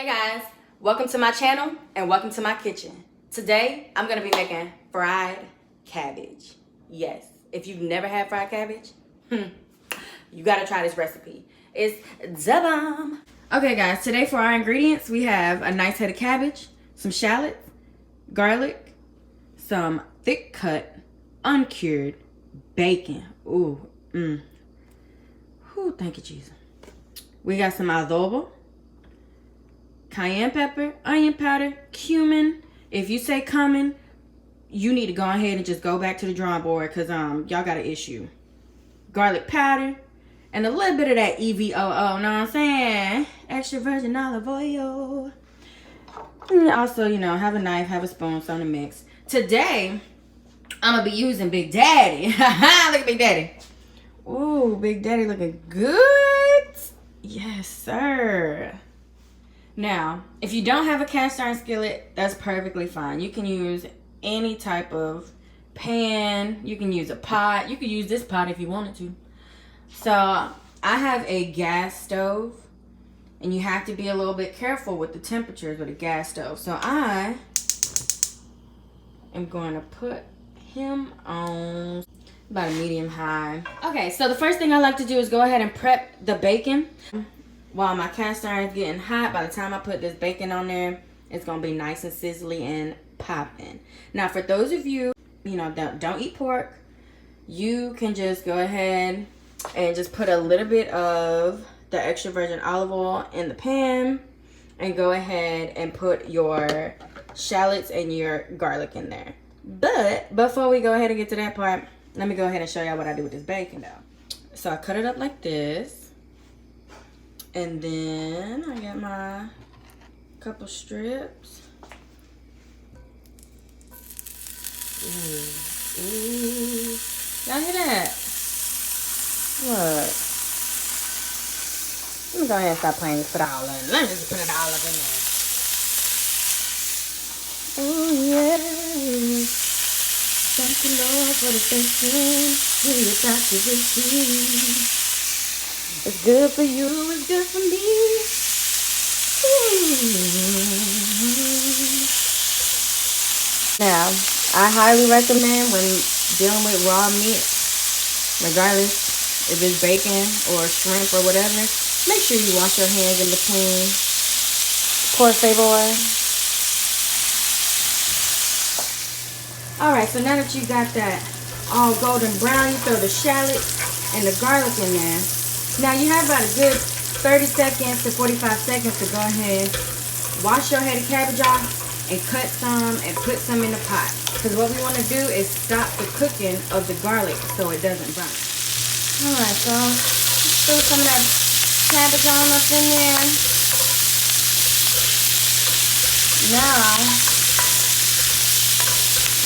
guys, welcome to my channel and welcome to my kitchen. Today I'm gonna be making fried cabbage. Yes, if you've never had fried cabbage, you gotta try this recipe. It's the bomb. Okay guys, today for our ingredients we have a nice head of cabbage, some shallots, garlic, some thick cut uncured bacon. Ooh, thank you Jesus. We got some adobo, cayenne pepper, onion powder, cumin. If you say cumin, you need to go ahead and just go back to the drawing board because y'all got an issue. Garlic powder and a little bit of that EVOO, know what I'm saying? Extra virgin olive oil. And also, you know, have a knife, have a spoon, something to mix. Today, I'm gonna be using Big Daddy. Look at Big Daddy. Ooh, Big Daddy looking good. Yes, sir. Now, if you don't have a cast iron skillet, that's perfectly fine. You can use any type of pan. You can use a pot. You can use this pot if you wanted to. So, I have a gas stove. And you have to be a little bit careful with the temperatures with a gas stove. So, I am going to put him on about a medium high. Okay, so the first thing I like to do is go ahead and prep the bacon. While my cast iron is getting hot, by the time I put this bacon on there, it's going to be nice and sizzly and popping. Now, for those of you, don't eat pork, you can just go ahead and just put a little bit of the extra virgin olive oil in the pan and go ahead and put your shallots and your garlic in there. But before we go ahead and get to that part, let me go ahead and show y'all what I do with this bacon though. So I cut it up like this. And then I got my couple strips. Ooh. Y'all hear that? What? Let me go ahead and stop playing this. Put it all in. Let me just put it all up in there. Oh yeah. Thank you Lord for the blessing. When you thought you receive. It's good for you, it's good for me. Now, I highly recommend when dealing with raw meat, regardless if it's bacon or shrimp or whatever, make sure you wash your hands in between. Pour save oil. Alright, so now that you got that all golden brown, you throw the shallots and the garlic in there. Now you have about a good 30 seconds to 45 seconds to go ahead, wash your head of cabbage off, and cut some and put some in the pot. Because what we want to do is stop the cooking of the garlic so it doesn't burn. Alright, so let's throw some of that cabbage on up in there. Now,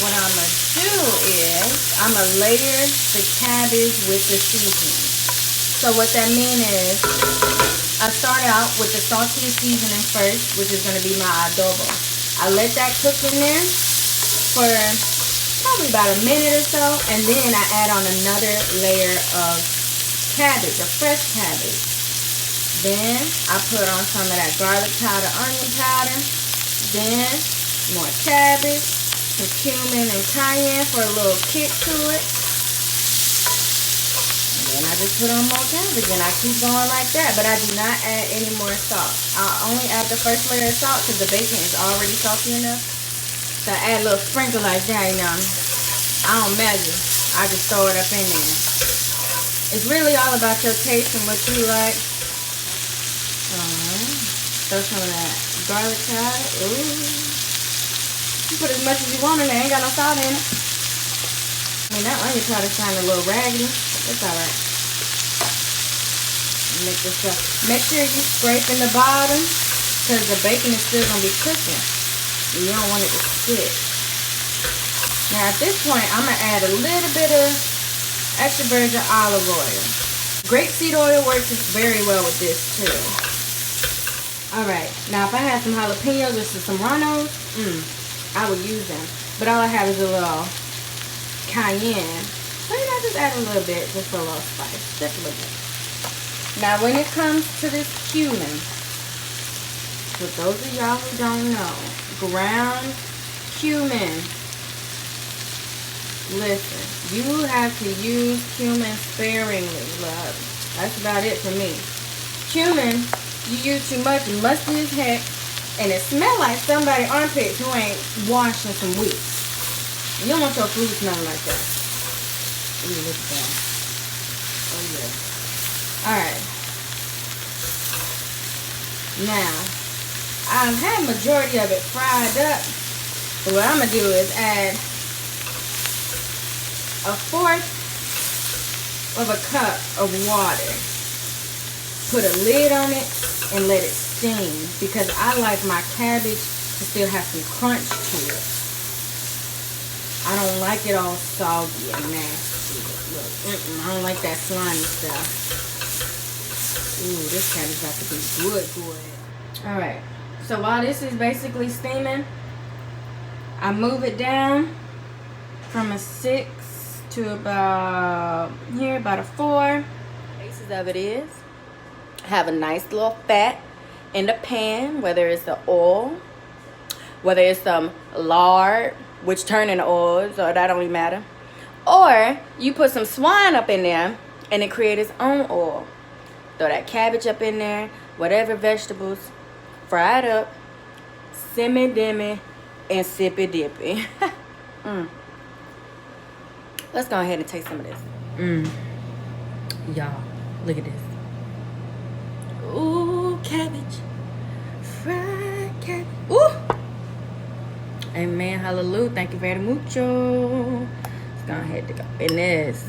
what I'm going to do is I'm going to layer the cabbage with the seasoning. So what that means is, I start out with the salty seasoning first, which is going to be my adobo. I let that cook in there for probably about a minute or so, and then I add on another layer of cabbage, or fresh cabbage. Then I put on some of that garlic powder, onion powder, then more cabbage, some cumin and cayenne for a little kick to it. And I just put on more cabbage and I keep going like that. But I do not add any more salt. I only add the first layer of salt because the bacon is already salty enough. So I add a little sprinkle like that, I don't measure. I just throw it up in there. It's really all about your taste and what you like. Throw some of that garlic powder. Ooh. You put as much as you want in there. Ain't got no salt in it. I mean, that onion powder sounded a little raggedy. It's alright. Make this up. Make sure you scrape in the bottom because the bacon is still going to be cooking. You don't want it to stick. Now at this point, I'm going to add a little bit of extra virgin olive oil. Grapeseed oil works very well with this too. Alright, now if I had some jalapeños or some Serranos, I would use them. But all I have is a little cayenne. So just add a little bit, just for a little spice. Just a little bit. Now when it comes to this cumin, For those of y'all who don't know, ground cumin. Listen, you have to use cumin sparingly, love. That's about it for me. Cumin, you use too much, musty as heck, and it smells like somebody's armpits who ain't washed in some weeks. You don't want your food smelling like that. Ooh, look at that. Oh, yeah. Alright. Now, I've had majority of it fried up. So what I'm going to do is add 1/4 of a cup of water. Put a lid on it and let it steam. Because I like my cabbage to still have some crunch to it. I don't like it all soggy and nasty. Look, I don't like that slimy stuff. Ooh, this cabbage about to be good. Alright, so while this is basically steaming, I move it down from a 6 to about a 4. Basis of it is, have a nice little fat in the pan, whether it's the oil, whether it's some lard, which turn into oil, so that don't really matter. Or you put some swine up in there and it creates its own oil. Throw that cabbage up in there, whatever vegetables, fry it up, simmy dimmy, and sippy dippy. Let's go ahead and taste some of this. Y'all, look at this. Ooh, cabbage. Fried cabbage. Ooh. Amen, hallelujah. Thank you very mucho. Let's go ahead and go in this.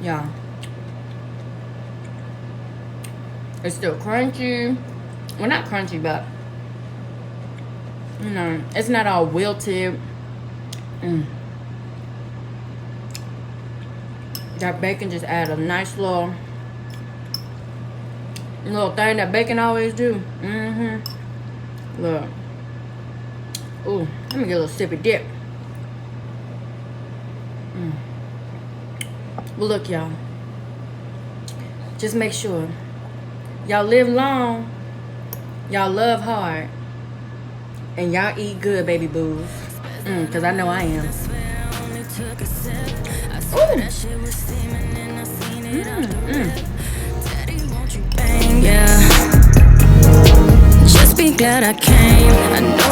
Yeah. It's still crunchy. Well, not crunchy, but you know, it's not all wilted. That bacon just add a nice little thing that bacon always do. Look. Ooh, let me get a little sippy dip. Well, look, y'all. Just make sure y'all live long, y'all love hard, and y'all eat good, baby boos. Cause I know I am. Yeah. Just be glad I came. I know